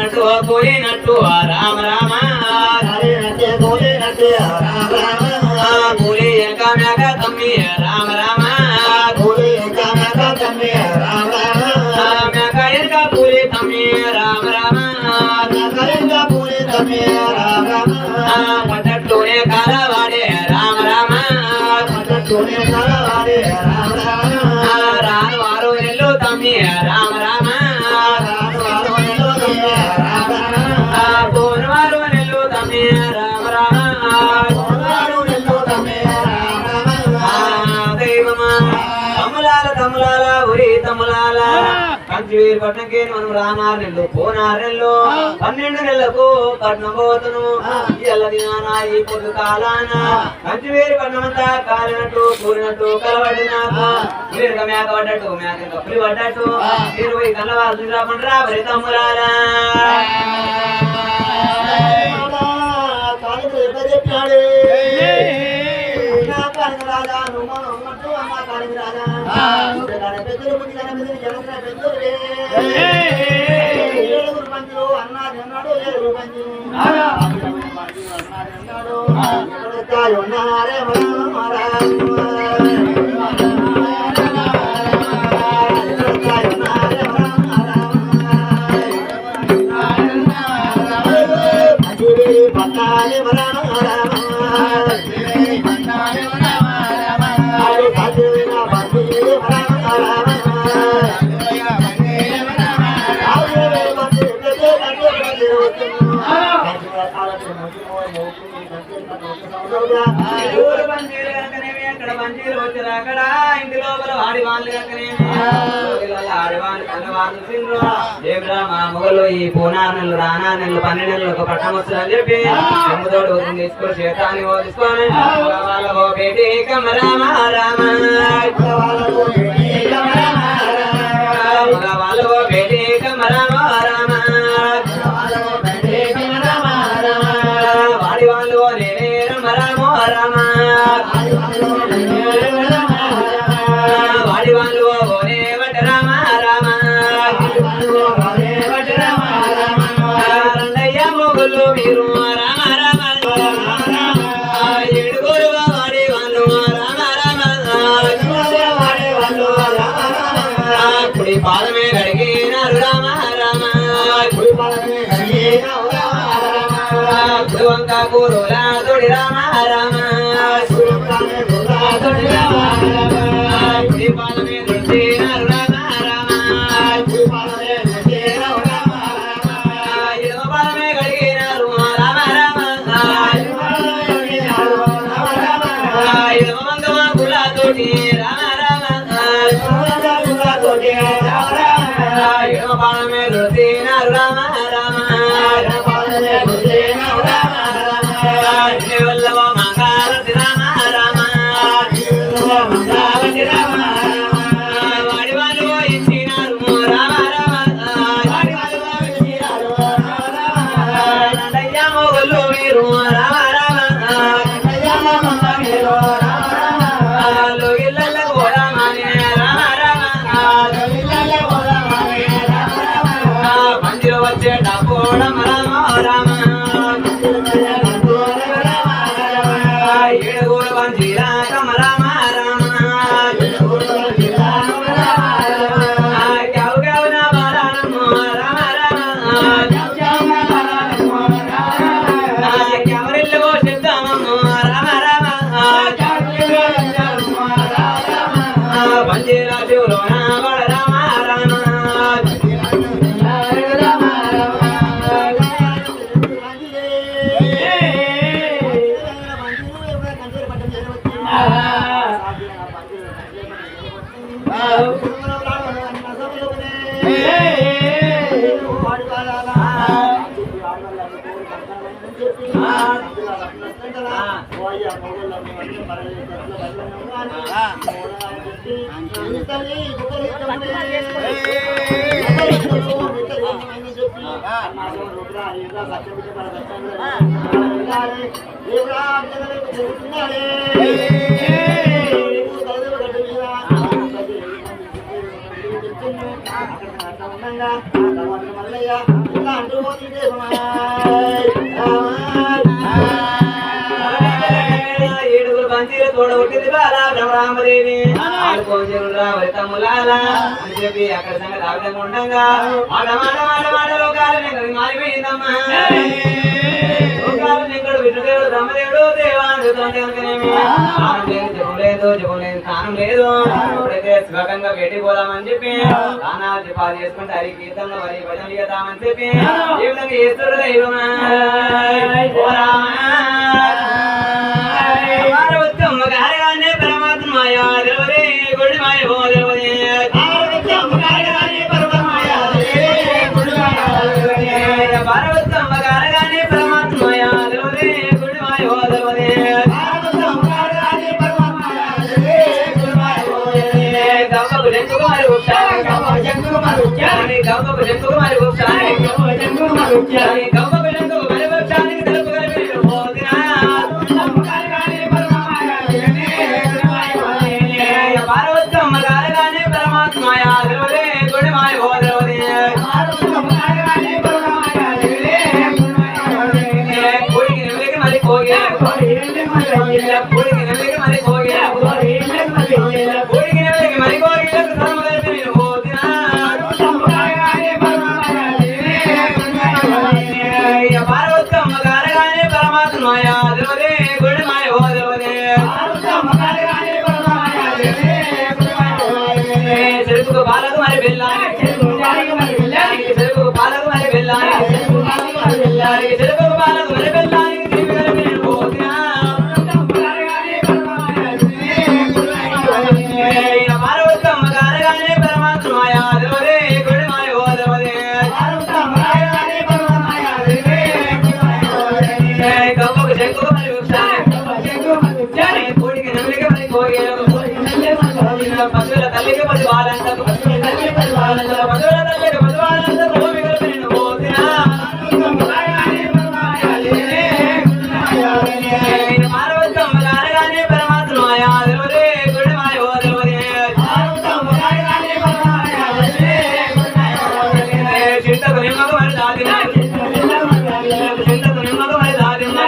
కాలినట్టు కూలినట్టు రామ రామ కూలి ఎనక మేక తమ్మి రామ రామ మేక ఎనక కూలి తమ్మి రామ రామ పట్టట్లోనే కాలవాడే రామ రామ రాను వారు నెల్లు తమ్మి రామ రామ పోనువారు నెల్లు తమ్మి రామ రామ దైవమా తమ్ములాల తమ్ములాల ఉరి తమ్ములాల కంచివేరు పట్టణంకే మనం రానారు నెల్లు పోనారు నెల్లు 12 నెలలకు పట్నం పోతును ఎల్ల దినాన ఈ పొద్దు కాలాన కంచివేరు పట్టణమంతా కాలినట్టు కూలినట్టు కలబడి నాకు మీరు మేక పడ్డట్టు మేక కప్పులు పడ్డట్టు 20 కళ్ళ వారు రాకుండా రాబరి తమ్ములారా అక్కడ ఇంటి లోపల ఆడివాళ్ళు మా మొగలు ఈ పోనారు నెలలు రానా నెలలు 12 నెలలు ఒక పట్టణం వస్తుందని చెప్పి అమ్ముతోడు తీసుకొని చేతాన్ని తీసుకొని వాళ్ళ బేటీ కమరామ రామ వాళ్ళ బేటీ కమరామ రామ వాడి వాళ్ళు నేనే రమ రామ రామ వాడి వాళ్ళు ఓనే వట రామ రామ రండయ్య మొగుళ్ళు మీరు రామ రామ ఏడుగురు వాడి వాళ్ళు రామ రామ కుడి పాదమే గడిగినారు రామ రామ కుడి వంక కూరుల తోడి రామ రామ కుడి పాదమే దొడినారు రామ రామ ఎడమ పాదమే గడిగినారు రామ రామ ఎడమ మంగమ కుల తోటి రామ రామ ఎడమ పాదమే దొడినారు రామ రామ వల్లవ మంగారతి రామ రామ వాడి వాళ్ళు ఇచ్చినారు రామ రామ మొగలు మీరు రామ రామ లోగిళ్ళకు రామనే రామ రామ మందిరం వచ్చేట పోవడం రామ రామ ఏడుగురు వంజీరా కమ రామ రామ క్యావు క్యావు నా బాలనమ్మ రామ రామ క్యావరెల్లు సిద్ధమమ్మ రామ రామ వంజీరా శివులోన బడ రామ రామ మల్లయ్య ఏడుగురు పంచీలు తోడగొట్టింది బాల బ్రహ్మరామదేవి ఆడుకోజులు రావరి తమ్ములాలా అని చెప్పి అక్కడ సంగతి ఆ విధంగా ఉండగా మాట మాట మాట మాట లోకాలు మారిపోయిందమ్మా లోకాలు నింకడు విష్ణుదేవుడు బ్రహ్మదేవుడు దేవానుదేవి స్నానం లేదు జపం లేదు జపం లేదు స్నానం లేదు ఇప్పుడైతే శివకంగా బయటికి పోదామని చెప్పి స్నానాలు జపాలు చేసుకుంటే హరి కీర్తనలు హరి భజనలు చేద్దామని చెప్పి ఏ విధంగా చేస్తున్నారు దైవమా గారిగానే పరమాత్మ మాయా దేవరే గుడి మాయ భో దేవరే భారవత్తమ్మ గారగానే పరమాత్మ మాయా దేవరే గుడి మాయ భో దేవరే గవ్వకు జంతుకు మరి ఉచ్చారి గవ్వకు జంతుకు మరి ఉచ్చారి గవ్వకు జంతుకు మరి ఉచ్చారి గవ్వకు జంతుకు మరి ఉచ్చారి గవ్వకు జంతుకు మరి ఉచ్చారి తెలుపు కలిపి పోదినా భారవత్తమ్మ గారగానే పరమాత్మ మాయా దేవరే గుడి మాయ భో దేవరే కోడికి నెమలికి మరి కోగే కోడికి నెమలికి మరి కోగే కోడికి నెమలికి మరి కోగే ధర్మ కలిపి పోదినా భారవత్తమ్మ గారగానే పరమాత్మ మాయా దేవరే గుడి మాయ భో దేవరే చెరుకు పాలకు మరి బెల్లానికి చెరుకు పాలకు మరి బెల్లానికి చెరుకు పాలకు మరి బెల్లానికి తిరిగి కలిపి పోతినా భారవత్తమ్మ గారగానే పరమాత్మ మాయా దేవరే గుడి మాయ భో దేవరే గవ్వకు చెంకు మరి కోడికి నెమలికి మరి కోగే పశువుల తల్లికి పది వాళ్ళంతకు పశువుల తల్లికి పది వాళ్ళంతకు భూమి కలిపి నేను పోతినా భారవత్తమ్మ గారగానే పరమాత్మ మాయా దేవరే గుడి మాయ భో దేవరే చింతకు నిమ్మకు మరి దాదినా చింతకు నిమ్మకు మరి దాదినా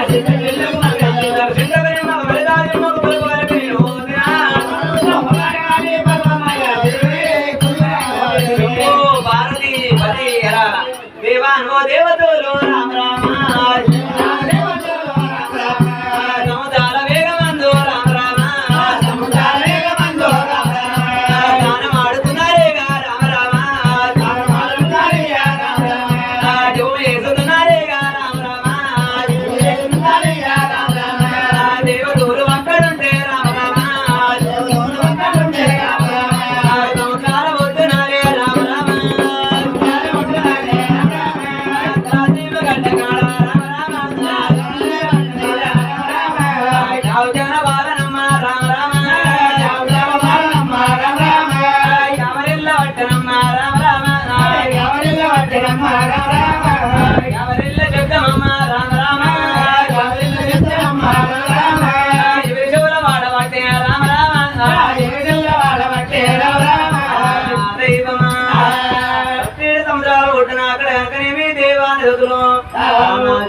చింతకు నిమ్మకు మరి దాదిమ్మకు పులుపు కలిపి నేను పోతినా భారతి పది దేవాన్వో దేవతలు రామ రామ సముద్రాల వేగమందు రామ రామ గానం ఆడుతున్నారేగా రామ రామ జోలు వేస్తున్నారేగా రామ రామ దేవతలు అక్కడుంటే రామ రామ సముద్రాల ఒడ్డునాలే రామ రామ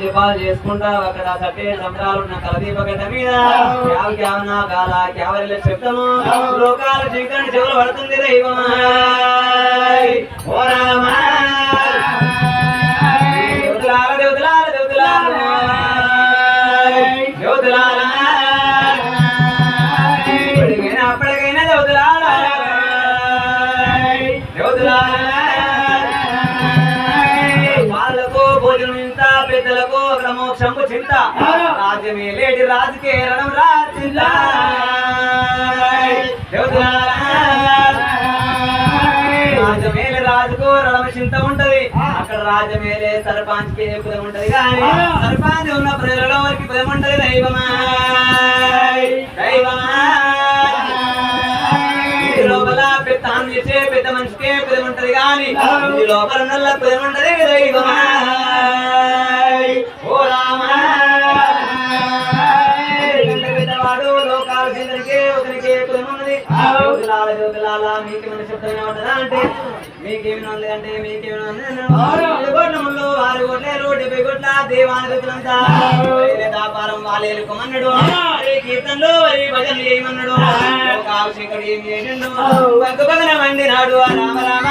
జపాలు చేసుకుంటా అక్కడ సట్టే సంబరాలు ఉన్న కలదీప గడ్డ మీద క్యావనా కాల క్యావరిల శబ్దము లోకాల చీకటి చెవులు పడుతుంది దైవమా ఓ రామ దేవతలాల దేవతలాల దేవతలాల దేవతలాల అప్పటికైనా దేవతలాల దేవతలాల భోజనం ఇంత పెద్దలకు క్రమోక్షము చింత రాజ్యమే లేటి రాజుకే రణం రాజిల్లా రాజమేలే రాజుకు రణం చింత ఉంటది అక్కడ రాజమేలే సర్పాంచ్కి ఎక్కువ ఉంటది కానీ సర్పాంచ్ ఉన్న ప్రజలలో వారికి పదం ఉంటది దైవమా దైవమా లోపల పెద్ద చేసే పెద్ద మనిషికే పదం ఉంటది కానీ లోపల నల్ల పదం ఉంటది దైవమా ఓ రామ పెద్దవాడు లోకాల చింతనికే ఒకరికే పదం ఉన్నది మీకేమైనా శబ్దమైన ఉంటదా అంటే మీకేమైనా ఉంది అంటే మీకేమైనా ఉంది 6 కోట్లేరు 70 కోట్ల దేవానుగతులంతా దాపారం వాళ్ళేలుకోమన్నాడు కీర్తనలో భజనలు చేయమన్నాడు కాశంకడు ఏం చేసిండు బగ్గుబగన మండినాడు రామ రామ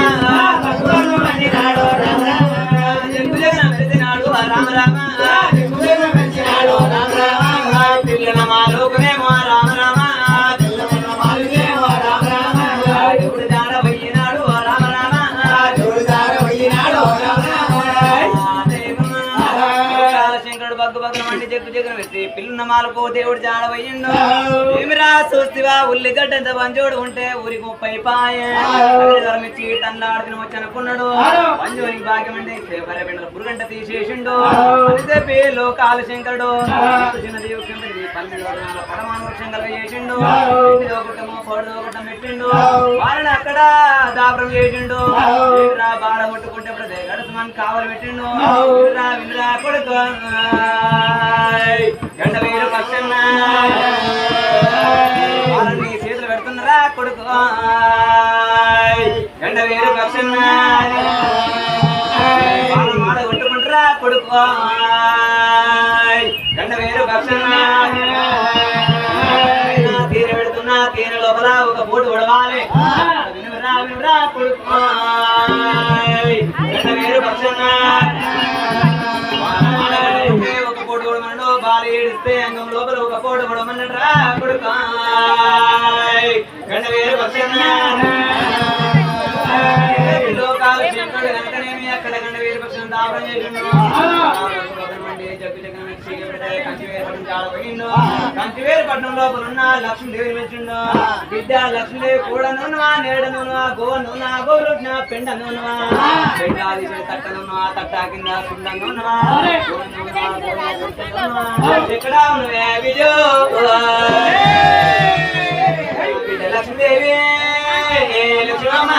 బగ్గుబగన మండినాడు రామ రామ జగన మెరిసినాడు రామ రామ జగన మెరిసినాడు రామ రామ పిల్లల మాలోకమేమో రామ రామ పిల్లల మాలుకేమో రామ రామ దేవుడు దాడ పోయినాడు రామ రామ దేవుడు దాడ పోయినాడు రామ రామ శంకరుడు బగ్గు బగ్గున మండి జగ్గు జగన పెట్టి పిల్లల మాలకు దేవుడు జాడ పోయిండు ఏమిరా చూస్తివా ఉల్లిగడ్డంత పంచోడు ఉంటే ఊరికి 30 పాయే ధరమిచ్చి తల్లాడుకుని వచ్చి అనుకున్నాడు పంచోనికి భాగ్యం అంటే బర్రె పురుగంట తీసేసిండు చెప్పి లోకాల శంకరుడు చిన్న దేవుడు 12 పరమాణు వృక్షంగా చేసిండు ఇంటిదోకటము పొడదోకటం పెట్టిండు వాళ్ళని అక్కడ దాపరం చేసిండు బాడ కొట్టుకుంటే గడసమని కావలు పెట్టిండు వినరా కొడుకు గంట వేరు పక్షన్నా వాళ్ళని చేతులు పెడుతున్నారా కొడుకు గంట వేరు పక్షన్నా వాళ్ళ మాట కొట్టుకుంటారా కొడుకు గంట వేరు పక్షన్నా తీర పెడుతున్నా తీర లోపల ఒక బోటు పడవాలి వినరా వినరా కొడుకు గంట వేరు పక్షన్నా ఒక కోటి కొడమన్నాడు బాలు ఏడిస్తే అంగం లోపల ఒక కోటి కొడమన్నాడు కొడుకు గంట వేరు పక్షన్నా లోకాలు శంకరుడు కనుకనేమి అక్కడ గంట వేరు పక్షం దాపరం చేసిండు కంచివేరుపట్నం లోపల ఉన్న లక్ష్మీదేవి మెచ్చిండు బిడ్డ లక్ష్మీదేవి కూడా నూనెవా నేడ నూనెవా గో నూనె గోరుట్న పెండ నూనెవా పెండాది తట్టనున్నా తట్ట కింద సుండ నూనెవా ఎక్కడ ఉన్నవే విజో బిడ్డ లక్ష్మీదేవి లక్ష్మమ్మ